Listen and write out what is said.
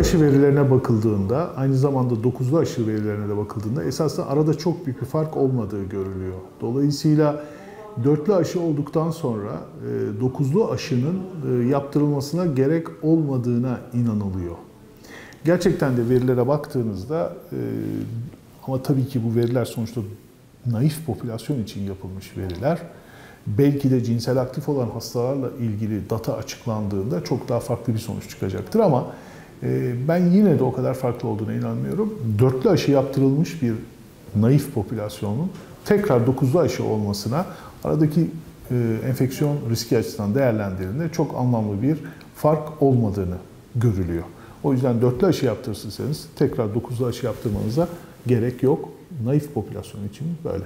aşı verilerine bakıldığında, aynı zamanda dokuzlu aşı verilerine de bakıldığında esasında arada çok büyük bir fark olmadığı görülüyor. Dolayısıyla dörtlü aşı olduktan sonra dokuzlu aşının yaptırılmasına gerek olmadığına inanılıyor. Gerçekten de verilere baktığınızda, ama tabii ki bu veriler sonuçta naif popülasyon için yapılmış veriler, belki de cinsel aktif olan hastalarla ilgili data açıklandığında çok daha farklı bir sonuç çıkacaktır ama ben yine de o kadar farklı olduğuna inanmıyorum. Dörtlü aşı yaptırılmış bir naif popülasyonun tekrar dokuzlu aşı olmasına aradaki enfeksiyon riski açısından değerlendirildiğinde çok anlamlı bir fark olmadığını görülüyor. O yüzden dörtlü aşı yaptırırsanız tekrar dokuzlu aşı yaptırmanıza gerek yok. Naif popülasyon için böyle.